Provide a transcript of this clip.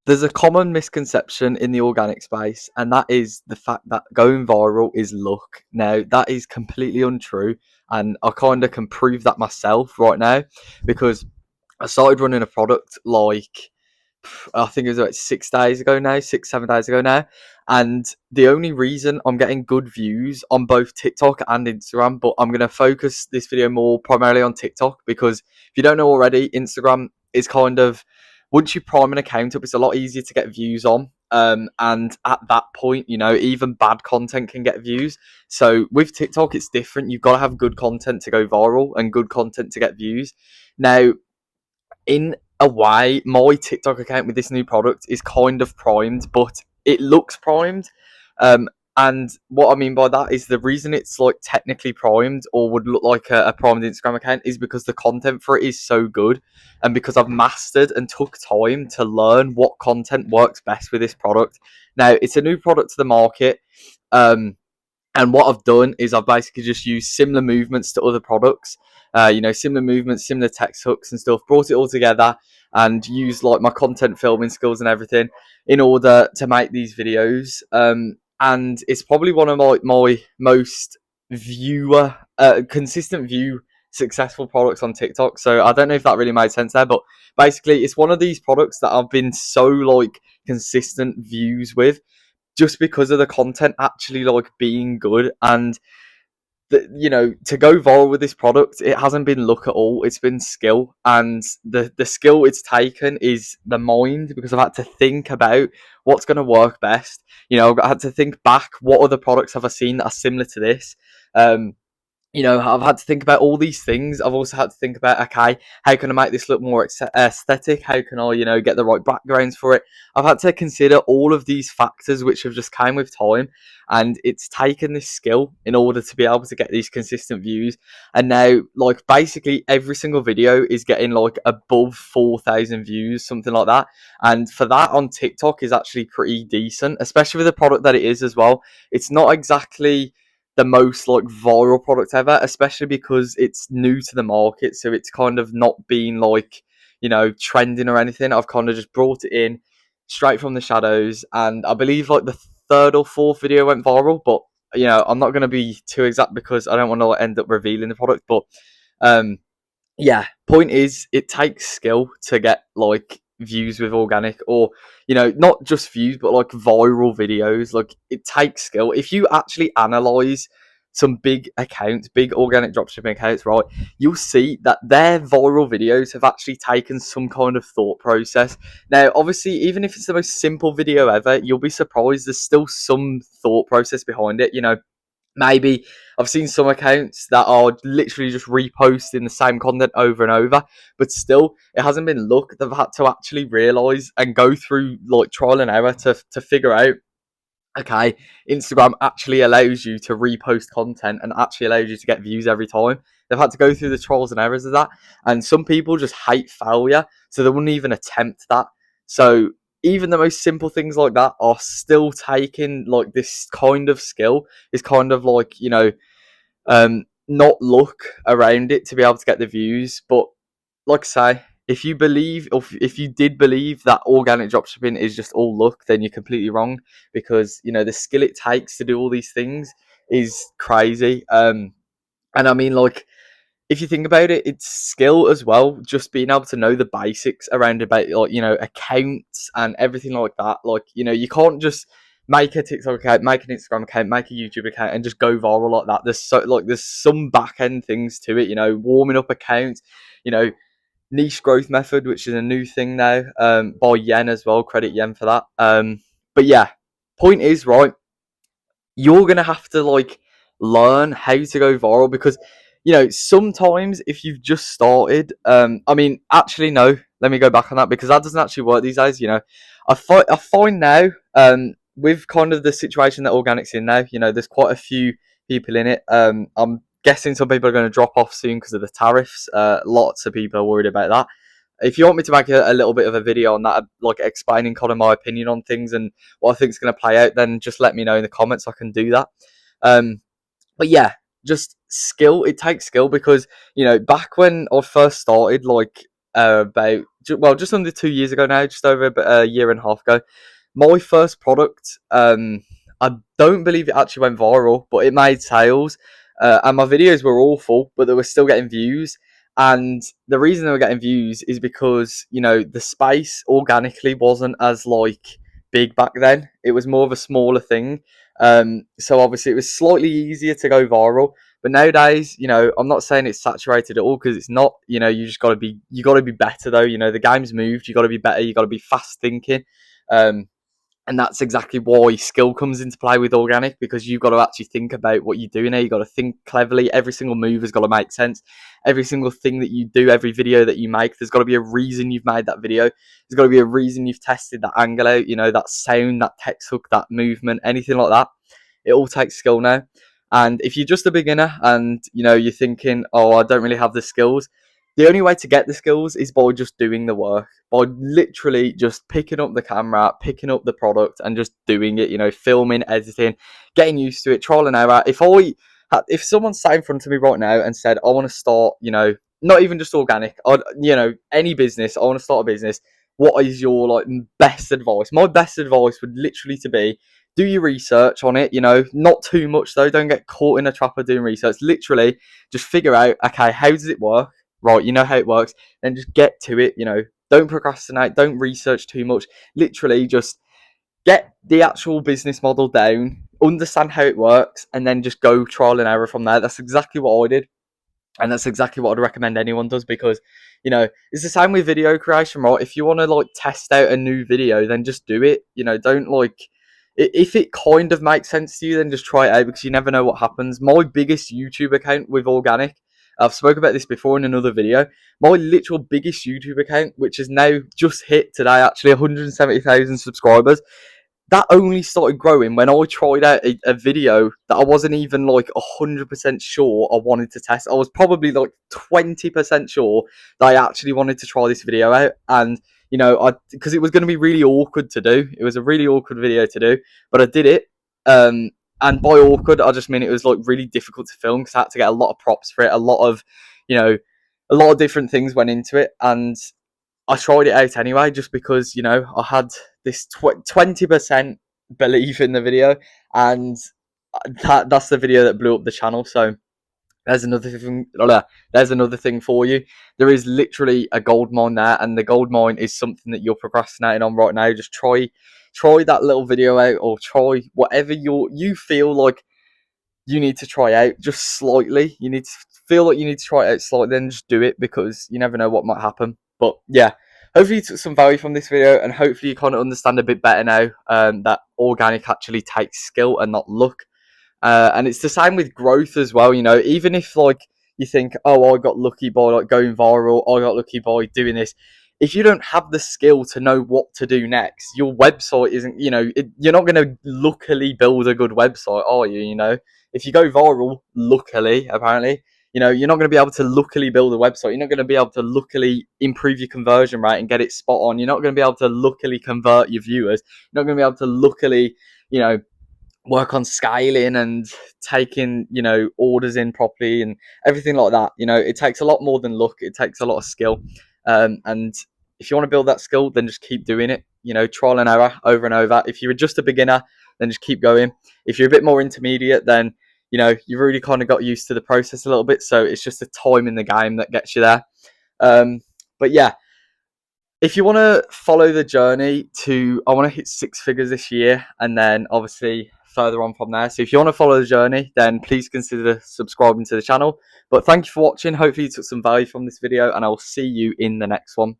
there's a common misconception in the organic space, and that is the fact that going viral is luck. Now, that is completely untrue, and I kind of can prove that myself right now, because I started running a product like, I think it was like 6 days ago now, 6, 7 days ago now. And the only reason I'm getting good views on both TikTok and Instagram, but I'm going to focus this video more primarily on TikTok, because if you don't know already, Instagram is kind of, once you prime an account up, it's a lot easier to get views on. And at that point, even bad content can get views. So with TikTok, it's different. You've got to have good content to go viral and good content to get views. Now, in a way, my TikTok account with this new product is kind of primed, but it looks primed. And what I mean by that is, the reason it's like technically primed or would look like a primed Instagram account is because the content for it is so good, and because I've mastered and took time to learn what content works best with this product. Now, it's a new product to the market. And what I've done is I've basically just used similar movements to other products, similar movements, similar text hooks and stuff, brought it all together and used like my content filming skills and everything in order to make these videos. And it's probably one of my most consistent view successful products on TikTok. So I don't know if that really made sense there, but basically it's one of these products that I've been so like consistent views with, just because of the content actually like being good. And to go viral with this product, it hasn't been luck at all, it's been skill. And the skill it's taken is the mind, because I've had to think about what's going to work best. I've had to think back, what other products have I seen that are similar to this. I've had to think about all these things. I've also had to think about, okay, how can I make this look more aesthetic? How can I, get the right backgrounds for it? I've had to consider all of these factors, which have just came with time. And it's taken this skill in order to be able to get these consistent views. And now, like, basically every single video is getting like above 4,000 views, something like that. And for that on TikTok is actually pretty decent, especially with the product that it is as well. It's not exactly the most like viral product ever, especially because it's new to the market. So it's kind of not been like, trending or anything. I've kind of just brought it in straight from the shadows. And I believe like the third or fourth video went viral, but I'm not going to be too exact because I don't want to end up revealing the product. But yeah, point is, it takes skill to get like views with organic, or not just views but like viral videos. Like, it takes skill. If you actually analyze some big accounts, big organic dropshipping accounts, right, you'll see that their viral videos have actually taken some kind of thought process. Now, obviously, even if it's the most simple video ever, you'll be surprised there's still some thought process behind it. Maybe I've seen some accounts that are literally just reposting the same content over and over, but still, it hasn't been luck. They've had to actually realize and go through like trial and error to figure out, okay, Instagram actually allows you to repost content and actually allows you to get views every time. They've had to go through the trials and errors of that. And some people just hate failure, so they wouldn't even attempt that. So even the most simple things like that are still taking like this kind of skill. Is kind of like, not luck around it to be able to get the views. But like I say, if you believe, or if you did believe that organic dropshipping is just all luck, then you're completely wrong, because the skill it takes to do all these things is crazy. And I mean, like, if you think about it, it's skill as well. Just being able to know the basics around about like accounts and everything like that. Like, you can't just make a TikTok account, make an Instagram account, make a YouTube account, and just go viral like that. There's some back end things to it. Warming up accounts. Niche growth method, which is a new thing now, by Yen as well. Credit Yen for that. But yeah, point is, right, you're gonna have to like learn how to go viral, because sometimes if you've just started, I mean, actually no, let me go back on that, because that doesn't actually work these days. I find now, with kind of the situation that organic's in now, there's quite a few people in it. I'm guessing some people are going to drop off soon because of the tariffs. Lots of people are worried about that. If you want me to make a little bit of a video on that, like explaining kind of my opinion on things and what I think is going to play out, then just let me know in the comments. I can do that. But yeah, just skill. It takes skill, because back when I first started, like about just under 2 years ago now, just over a year and a half ago. My first product, I don't believe it actually went viral, but it made sales. And my videos were awful, but they were still getting views. And the reason they were getting views is because, you know, the space organically wasn't as like big back then. It was more of a smaller thing. So obviously it was slightly easier to go viral. But nowadays, you know, I'm not saying it's saturated at all, because it's not. You know, you got to be better though. You know, the game's moved. You got to be better. You got to be fast thinking. Um, and that's exactly why skill comes into play with organic, because you've got to actually think about what you're doing there. You've got to think cleverly. Every single move has got to make sense. Every single thing that you do, every video that you make, there's got to be a reason you've made that video. There's got to be a reason you've tested that angle out, you know, that sound, that text hook, that movement, anything like that. It all takes skill now. And if you're just a beginner and, you know, you're thinking, oh, I don't really have the skills, the only way to get the skills is by just doing the work, by literally just picking up the camera, picking up the product, and just doing it. You know, filming, editing, getting used to it, trial and error. If someone sat in front of me right now and said, I want to start, you know, not even just organic, you know, any business, I want to start a business, what is your like best advice? My best advice would literally to be, do your research on it, you know, not too much though. Don't get caught in a trap of doing research. Literally, just figure out, okay, how does it work? Right, you know how it works, then just get to it. You know, don't procrastinate, don't research too much. Literally, just get the actual business model down, understand how it works, and then just go trial and error from there. That's exactly what I did. And that's exactly what I'd recommend anyone does, because, you know, it's the same with video creation, right? If you want to like test out a new video, then just do it. You know, don't like, if it kind of makes sense to you, then just try it out, because you never know what happens. My biggest YouTube account with organic, I've spoke about this before in another video. My literal biggest YouTube account, which has now just hit today, actually 170,000 subscribers, that only started growing when I tried out a video that I wasn't even like 100% sure I wanted to test. I was probably like 20% sure that I actually wanted to try this video out. And, you know, because it was going to be really awkward to do. It was a really awkward video to do, but I did it. And by awkward, I just mean it was like really difficult to film, because I had to get a lot of props for it. You know, a lot of different things went into it. And I tried it out anyway, just because, you know, I had this 20% belief in the video, and that's the video that blew up the channel. So there's another thing. There's another thing for you. There is literally a gold mine there, and the gold mine is something that you're procrastinating on right now. Just try that little video out, or try whatever you feel like you need to try out just slightly. You need to feel like you need to try it out slightly, then just do it, because you never know what might happen. But yeah, hopefully you took some value from this video, and hopefully you kind of understand a bit better now, that organic actually takes skill and not luck. And it's the same with growth as well. You know, even if like you think, oh, I got lucky by like going viral, I got lucky by doing this. If you don't have the skill to know what to do next, your website isn't, you know, you're not going to luckily build a good website, are you? You know, if you go viral, luckily, apparently, you know, you're not going to be able to luckily build a website. You're not going to be able to luckily improve your conversion rate and get it spot on. You're not going to be able to luckily convert your viewers. You're not going to be able to luckily, you know, work on scaling and taking, you know, orders in properly and everything like that. You know, it takes a lot more than luck. It takes a lot of skill. And if you want to build that skill, then just keep doing it. You know, trial and error over and over. If you're just a beginner, then just keep going. If you're a bit more intermediate, then, you know, you've really kind of got used to the process a little bit. So it's just the time in the game that gets you there. But yeah, if you want to follow the journey to, I want to hit 6 figures this year, and then obviously further on from there. So if you want to follow the journey, then please consider subscribing to the channel. But thank you for watching. Hopefully you took some value from this video, and I'll see you in the next one.